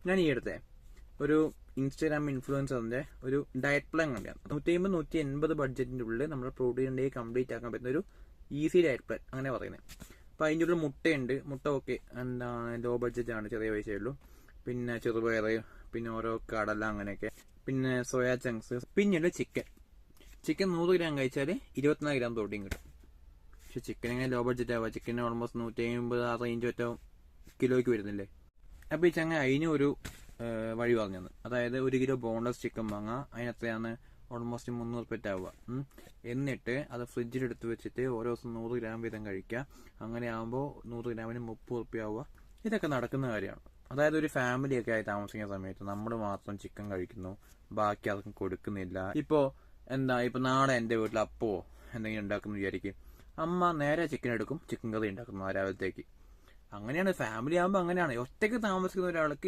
ഞാൻ ഈ അടുത്തെ ഒരു ഇൻസ്റ്റാഗ്രാം ഇൻഫ്ലുവൻസറിന്റെ ഒരു ഡയറ്റ് പ്ലാൻ കണ്ടാണ്. 150-180 ബഡ്ജറ്റിന്റെ ഉള്ളിൽ നമ്മൾ പ്രോട്ടീൻ ഡേ കംപ്ലീറ്റ് ആക്കാൻ പറ്റുന്ന ഒരു ഈസി ഡയറ്റ് പ്ലാൻ അങ്ങനെ പറയുന്നത്. അപ്പൊ അതിൻ്റെ ഉള്ളിൽ മുട്ടയുണ്ട്. മുട്ട ഓക്കെ, എന്താണ് ലോ ബഡ്ജറ്റ് ആണ്, ചെറിയ പൈസയേ ഉള്ളൂ. പിന്നെ ചെറുപയർ, പിന്നെ ഓരോ കടല, അങ്ങനെയൊക്കെ. പിന്നെ സോയാ ചങ്ക്സ്, പിന്നീട് ചിക്കൻ 100 ഗ്രാം കഴിച്ചാൽ 24 ഗ്രാം പ്രോട്ടീൻ കിട്ടും. പക്ഷെ ചിക്കൻ എങ്ങനെ ലോ ബഡ്ജറ്റ് ആവുക? ചിക്കൻ ഓൾമോസ്റ്റ് 150 ആ റേഞ്ച് ഒറ്റ കിലോയ്ക്ക് വരുന്നില്ലേ? അപ്പൊ ഈ ചങ്ങ അതിന് ഒരു വഴി പറഞ്ഞത്, അതായത് 1 കിലോ ബോൺലെസ് ചിക്കൻ വാങ്ങുക. അതിനെത്രയാണ്? ഓൾമോസ്റ്റ് 300 രൂപ ആവുക. എന്നിട്ട് അത് ഫ്രിഡ്ജിൽ എടുത്ത് വെച്ചിട്ട് ഓരോ ദിവസം 100 ഗ്രാം വീതം കഴിക്കുക. അങ്ങനെ ആകുമ്പോൾ 100 ഗ്രാമിന് 30 രൂപ ആവുക. ഇതൊക്കെ നടക്കുന്ന കാര്യമാണ്. അതായത് ഒരു ഫാമിലി ഒക്കെ ആയി താമസിക്കുന്ന സമയത്ത് നമ്മൾ മാത്രം ചിക്കൻ കഴിക്കുന്നു, ബാക്കി ആർക്കും കൊടുക്കുന്നില്ല. ഇപ്പോ നാളെ എന്റെ വീട്ടിൽ അപ്പോ എന്തെങ്കിലും ഉണ്ടാക്കുന്നു വിചാരിക്കും, അമ്മ നേരെ ചിക്കൻ എടുക്കും, ചിക്കൻ കറി ഉണ്ടാക്കുന്നു രാവിലത്തേക്ക്. അങ്ങനെയാണ് ഫാമിലി ആകുമ്പോൾ. അങ്ങനെയാണ് ഒറ്റയ്ക്ക് താമസിക്കുന്ന ഒരാൾക്ക്